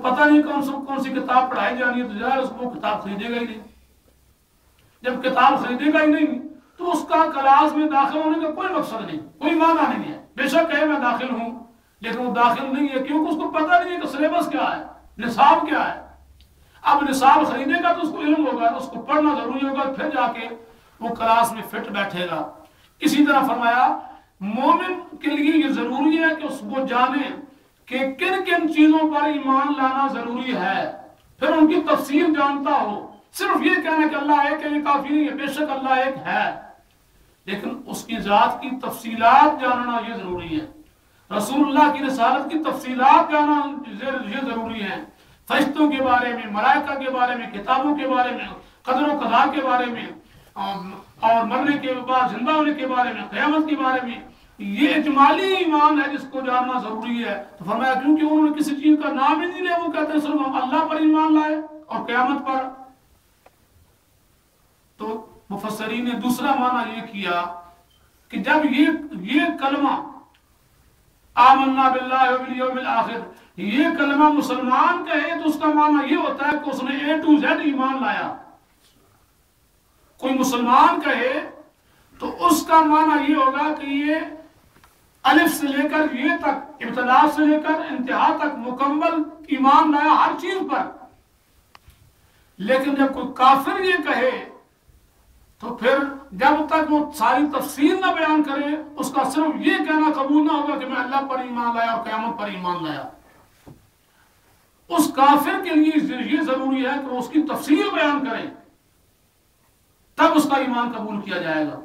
پتہ نہیں کون سی کتاب پڑھائی جانی ہے، تو ظاہر اس کو کتاب خریدے گا ہی نہیں۔ جب کتاب خریدے گا ہی نہیں تو اس کا کلاس میں داخل ہونے کا کوئی مقصد نہیں، کوئی معنی نہیں ہے۔ بے شک ہے میں داخل ہوں، لیکن وہ داخل نہیں ہے کیونکہ اس کو پتہ نہیں ہے کہ سلیبس کیا ہے، نصاب کیا ہے۔ اب نصاب خریدے گا تو اس کو علم ہوگا، اس کو پڑھنا ضروری ہوگا، پھر جا کے وہ کلاس میں فٹ بیٹھے گا۔ اسی طرح فرمایا مومن کے لیے یہ ضروری ہے کہ اس کو جانے کہ کن کن چیزوں پر ایمان لانا ضروری ہے، پھر ان کی تفصیل جانتا ہو۔ صرف یہ کہنا کہ اللہ ایک ہے یہ کافی نہیں ہے، بے شک اللہ ایک ہے، لیکن اس کی ذات کی تفصیلات جاننا یہ ضروری ہے۔ رسول اللہ کی رسالت کی تفصیلات جاننا یہ ضروری ہے۔ فرشتوں کے بارے میں، ملائکہ کے بارے میں، کتابوں کے بارے میں، قدر و قضا کے بارے میں، اور مرنے کے بعد زندہ ہونے کے بارے میں، قیامت کے بارے میں، یہ اجمالی ایمان ہے جس کو جاننا ضروری ہے۔ تو فرمایا کیونکہ انہوں نے کسی چیز کا نام ہی نہیں لیا، وہ کہتے ہیں صرف ہم اللہ پر ایمان لائے اور قیامت پر۔ تو مفسرین نے دوسرا معنی یہ کیا کہ جب یہ کلمہ آمنا باللہ والیوم الآخر یہ کلمہ مسلمان کہے تو اس کا معنی یہ ہوتا ہے کہ اس نے A to Z ایمان لایا۔ کوئی مسلمان کہے تو اس کا معنی یہ ہوگا کہ یہ الف سے لے کر یہ تک، ابتدا سے لے کر انتہا تک مکمل ایمان لایا ہر چیز پر۔ لیکن جب کوئی کافر یہ کہے تو پھر جب تک وہ ساری تفصیل نہ بیان کرے اس کا صرف یہ کہنا قبول نہ ہوگا کہ میں اللہ پر ایمان لایا اور قیامت پر ایمان لایا۔ اس کافر کے لیے یہ ضروری ہے کہ وہ اس کی تفصیل بیان کرے، تب اس کا ایمان قبول کیا جائے گا۔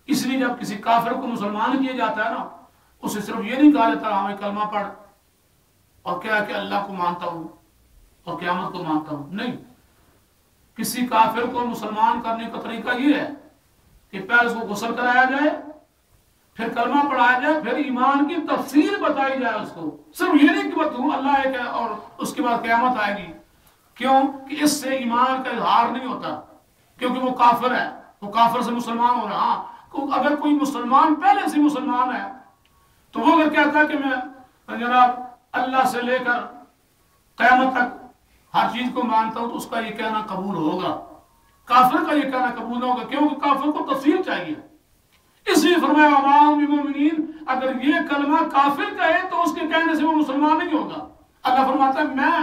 اس لیے جب کسی کافر کو مسلمان کیا جاتا ہے نا، اسے صرف یہ نہیں کہا جاتا ہمیں کلمہ پڑھ اور کیا کہ اللہ کو مانتا ہوں اور قیامت کو مانتا ہوں، نہیں۔ کسی کافر کو مسلمان کرنے کا طریقہ یہ ہے کہ پہلے اس کو غسل کرایا جائے، پھر کلمہ پڑھایا جائے، پھر ایمان کی تفصیل بتائی جائے اس کو۔ صرف یہ نہیں کہ بتوں اللہ ایک ہے اور اس کے بعد قیامت آئے گی، کیوں کہ اس سے ایمان کا اظہار نہیں ہوتا، کیونکہ وہ کافر ہے، وہ کافر سے مسلمان ہو رہا۔ ہاں، اگر کوئی مسلمان پہلے سے مسلمان ہے تو وہ اگر کہتا ہے کہ میں جناب اللہ سے لے کر قیامت تک ہر چیز کو مانتا ہوں تو اس کا یہ کہنا قبول ہوگا۔ کافر کا یہ کہنا قبول نہ ہوگا، کیونکہ کافر کو تفصیل چاہیے۔ اس لیے فرمایا وما هم بمؤمنین، اگر یہ کلمہ کافر کہے تو اس کے کہنے سے وہ مسلمان نہیں ہوگا۔ اللہ فرماتا ہے میں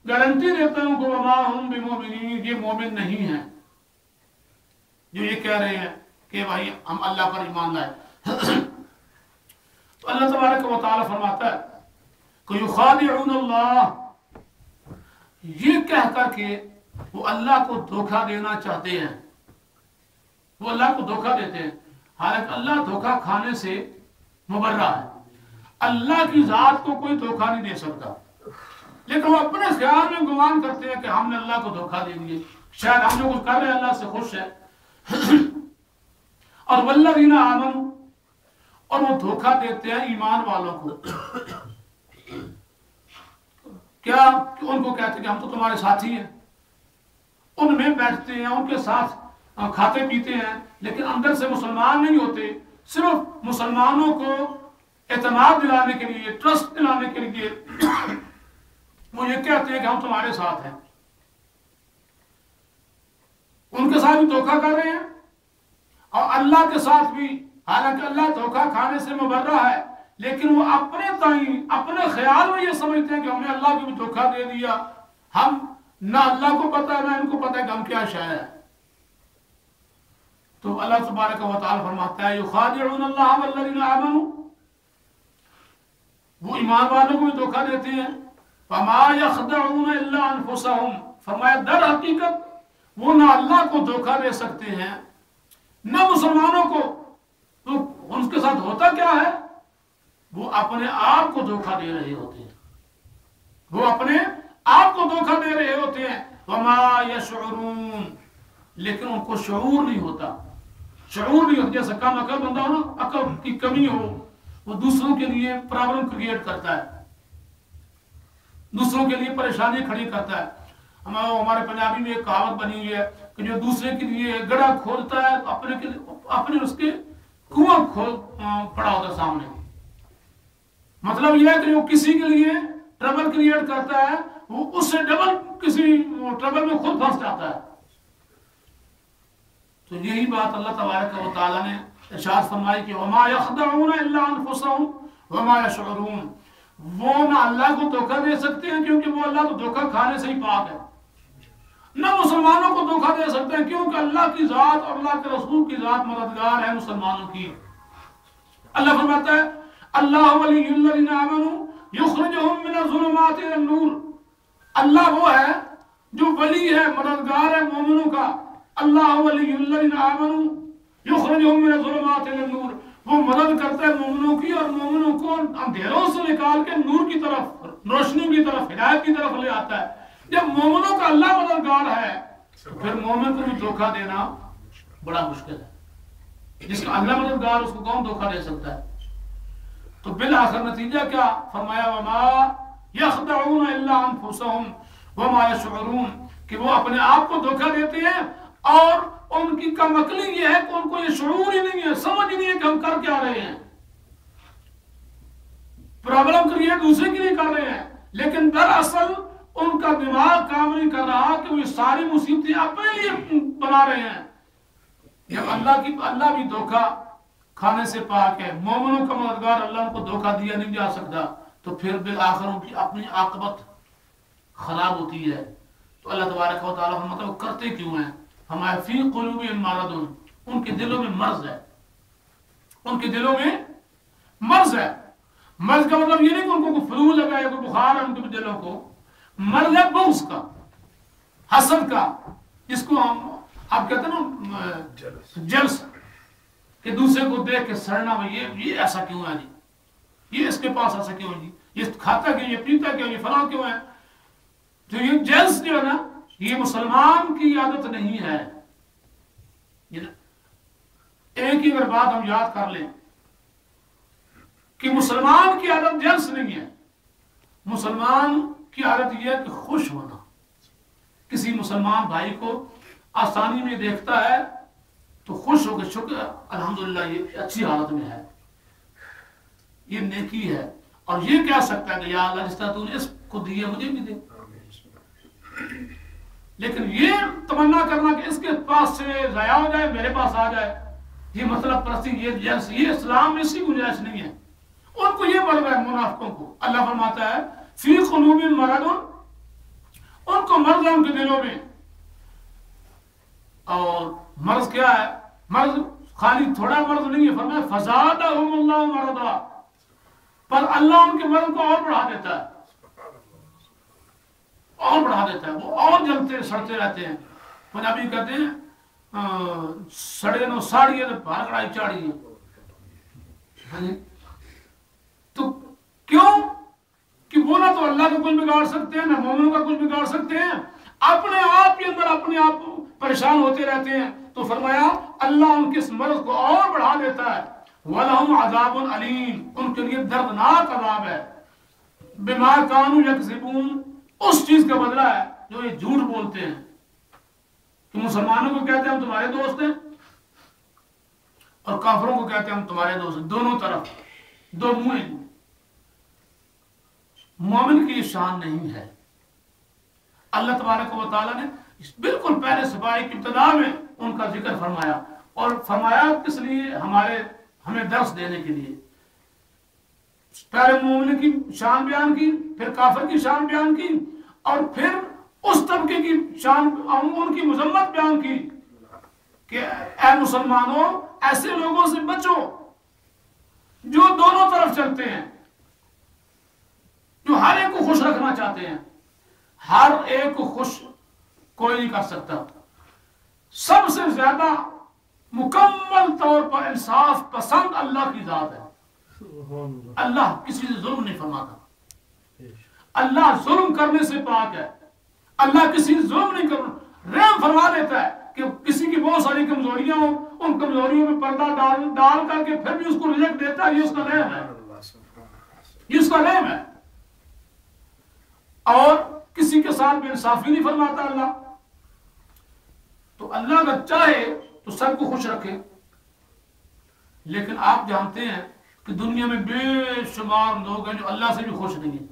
گارنٹی دیتا ہوں کہ وما هم بمؤمنین، یہ مومن نہیں ہیں جو یہ کہہ رہے ہیں کہ بھائی ہم اللہ پر ایمان لائے۔ تو اللہ تبارک و تعالی فرماتا ہے کہ یخادعون اللہ، یہ کہہ کر کے وہ اللہ کو دھوکہ دینا چاہتے ہیں، وہ اللہ کو دھوکہ دیتے ہیں، حالانکہ اللہ دھوکہ کھانے سے مبرہ ہے۔ اللہ کی ذات کو کوئی دھوکہ نہیں دے سکتا، لیکن وہ اپنے خیال میں گمان کرتے ہیں کہ ہم نے اللہ کو دھوکہ دے دیے، شاید ہم جو کچھ کر رہے ہیں اللہ سے خوش ہے۔ اور والذین آمنوا، اور وہ دھوکہ دیتے ہیں ایمان والوں کو، کیا کہ ان کو کہتے ہیں کہ ہم تو تمہارے ساتھی ہیں، ان میں بیٹھتے ہیں، ان کے ساتھ کھاتے پیتے ہیں، لیکن اندر سے مسلمان نہیں ہوتے۔ صرف مسلمانوں کو اعتماد دلانے کے لیے، ٹرسٹ دلانے کے لیے وہ یہ کہتے ہیں کہ ہم تمہارے ساتھ ہیں، ان کے ساتھ بھی دھوکہ کر رہے ہیں اور اللہ کے ساتھ بھی، حالانکہ اللہ دھوکہ کھانے سے مبرہ ہے، لیکن وہ اپنے تائیں اپنے خیال میں یہ سمجھتے ہیں کہ ہم نے اللہ کو بھی دھوکہ دے دیا۔ ہم نہ اللہ کو پتہ ہے نہ ان کو پتہ ہے کہ ہم کیا شے ہے۔ تو اللہ تبارک و تعالی فرماتا ہے یخادعون اللہ والذین آمنوا، وہ ایمان والوں کو بھی دھوکہ دیتے ہیں۔ فما یخدعون الا انفسهم، فرمایا در حقیقت وہ نہ اللہ کو دھوکہ دے سکتے ہیں نہ مسلمانوں کو۔ تو ان کے ساتھ ہوتا کیا ہے؟ وہ اپنے آپ کو دھوکہ دے رہے ہوتے ہیں، وہ اپنے آپ کو دھوکہ دے رہے ہوتے ہیں۔ وما یشعرون، لیکن ان کو شعور نہیں ہوتا، شعور نہیں ہوتا۔ جیسا کم عقل بندہ ہو نا، عقل کی کمی ہو، وہ دوسروں کے لیے پرابلم کریٹ کرتا ہے، دوسروں کے لیے پریشانی کھڑی کرتا ہے۔ ہمارے پنجابی میں ایک کہاوت بنی ہوئی ہے کہ جو دوسرے کے لیے گڑھا کھولتا ہے اپنے اس کے کنواں کھول پڑا ہوتا سامنے۔ مطلب یہ ہے کہ جو کسی کے لیے ٹربل کریٹ کرتا ہے وہ اس سے ڈبل کسی ٹربل میں خود پھنس جاتا ہے. تو یہی بات اللہ تبارک و تعالیٰ نے ارشاد فرمائی کہ وما يخدعون الا انفسهم وما يشعرون. وہ نہ اللہ کو دھوکہ دے سکتے ہیں کیونکہ وہ اللہ تو دھوکہ کھانے سے ہی پاک ہے، نہ مسلمانوں کو دھوکہ دے سکتے ہیں کیونکہ اللہ کی ذات اور اللہ کے رسول کی ذات مددگار ہے مسلمانوں کی. اللہ فرماتا ہے اللہ ولی الذین آمنوا یخرجہم من الظلمات الی النور. اللہ وہ ہے جو ولی ہے، مددگار ہے مومنوں کا. اللہ ولی الذین آمنوا یخرجہم من الظلمات الی النور. وہ مدد کرتا ہے مومنوں کی اور مومنوں کو اندھیروں سے نکال کے نور کی طرف، روشنی کی طرف، ہدایت کی طرف لے آتا ہے. جب مومنوں کا اللہ مددگار ہے تو پھر مومن کو بھی دھوکہ دینا بڑا مشکل ہے. جس کا اللہ مددگار اس کو کون دھوکہ دے سکتا ہے؟ تو بالآخر نتیجہ کیا فرمایا وما یخدعون الا انفسهم وما یشعرون، کہ وہ اپنے آپ کو دھوکہ دیتے ہیں اور ان کی کم عقلی یہ ہے کہ ان کو یہ شعور ہی نہیں ہے، سمجھ ہی نہیں ہے کہ ہم کر کیا رہے ہیں. پرابلم کریٹ دوسرے کے لیے کر رہے ہیں لیکن دراصل ان کا دماغ کام نہیں کر رہا کہ وہ یہ ساری مصیبتیں اپنے لیے بنا رہے ہیں. جب اللہ بھی دھوکہ کھانے سے پاک ہے، مومنوں کا مددگار اللہ ان کو دھوکہ دیا نہیں جا سکتا، تو پھر بالآخر ان کی اپنی عاقبت خراب ہوتی ہے. تو اللہ تبارک و تعالیٰ مطلب کرتے کیوں ہیں؟ ہمارے فی قلوبہم مرض، ان کے دلوں میں مرض ہے، ان کے دلوں میں مرض ہے. مرض کا مطلب یہ نہیں کہ ان کو فلو لگا ہے، کوئی بخار ہے ان کے دلوں کو. مرض ہے بغض کا، حسد کا، جس کو ہم آپ کہتے ہیں نا جلس، کہ دوسرے کو دیکھ کے سڑنا، یہ ایسا کیوں ہے جی، یہ اس کے پاس ایسا کیوں ہے جی، یہ کھاتا کیوں، یہ پیتا کیوں، یہ فلاں کیوں ہے. تو یہ جلس جو ہے نا یہ مسلمان کی عادت نہیں ہے. ایک ہی اگر بات ہم یاد کر لیں کہ مسلمان کی عادت جلس نہیں ہے. مسلمان کی عادت یہ ہے کہ خوش ہونا. کسی مسلمان بھائی کو آسانی میں دیکھتا ہے تو خوش ہو کے شکر الحمدللہ یہ اچھی حالت میں ہے، یہ نیکی ہے، اور یہ کہہ سکتا ہے کہ یا اللہ جس طرح تو نے اس کو دیا مجھے بھی دے. لیکن یہ تمنا کرنا کہ اس کے پاس سے ضائع ہو جائے میرے پاس آ جائے، یہ مطلب پرستی، یہ اسلام میں اسی گنجائش نہیں ہے. ان کو یہ مرض ہے منافقوں کو. اللہ فرماتا ہے فی قلوبہم مرض، ان کو مرض ہے ان کے دلوں میں. اور مرض کیا ہے؟ مرض خالی تھوڑا مرض نہیں ہے، فرمایا فزادہم اللہ مرضا، پر اللہ ان کے مرض کو اور بڑھا دیتا ہے، اور بڑھا دیتا ہے. وہ اور جلتے سڑتے رہتے ہیں. پنجابی کہتے ہیں سڑے نو ساڑیے تو بھار کڑائی چاڑیے. تو کیوں کہ وہ نہ تو اللہ کو کچھ بگاڑ سکتے ہیں، نہ مومنوں کا کچھ بگاڑ سکتے ہیں، اپنے آپ کے اندر اپنے آپ پریشان ہوتے رہتے ہیں. تو فرمایا اللہ ان کے اس مرض کو اور بڑھا دیتا ہے. وَلَهُمْ عَذَابٌ عَلِيمٌ، ان کے لیے دردناک عذاب ہے. بِمَا كَانُوا يَكْذِبُونَ، اس چیز کا بدلہ ہے جو یہ جھوٹ بولتے ہیں. کہ مسلمانوں کو کہتے ہیں ہم تمہارے دوست ہیں اور کافروں کو کہتے ہیں ہم تمہارے دوست ہیں. دونوں طرف دو منہ. مومن کی یہ شان نہیں ہے. اللہ تبارک و تعالیٰ نے بالکل پہلے صفائی کی ابتدا میں ان کا ذکر فرمایا، اور فرمایا کس لیے؟ ہمیں درس دینے کے لیے. پہلے مومن کی شان بیان کی، پھر کافر کی شان بیان کی، اور پھر اس طبقے کی شان، ان کی مذمت بیان کی کہ اے مسلمانوں ایسے لوگوں سے بچو جو دونوں طرف چلتے ہیں، جو ہر ایک کو خوش رکھنا چاہتے ہیں. ہر ایک کو خوش کوئی نہیں کر سکتا. سب سے زیادہ مکمل طور پر انصاف پسند اللہ کی ذات ہے. اللہ کسی سے ظلم نہیں فرماتا. اللہ ظلم کرنے سے پاک ہے. اللہ کسی سے ظلم نہیں کرنا، رحم فرما دیتا ہے. کہ کسی کی بہت ساری کمزوریاں ہوں، ان کمزوریوں میں پردہ ڈال کر کے پھر بھی اس کو رجیکٹ دیتا ہے. یہ اس کا رحم ہے، یہ اس کا رحم ہے. اور کسی کے ساتھ بے انصافی نہیں فرماتا اللہ. تو اللہ اگر چاہے تو سب کو خوش رکھے، لیکن آپ جانتے ہیں کہ دنیا میں بے شمار لوگ ہیں جو اللہ سے بھی خوش نہیں ہیں.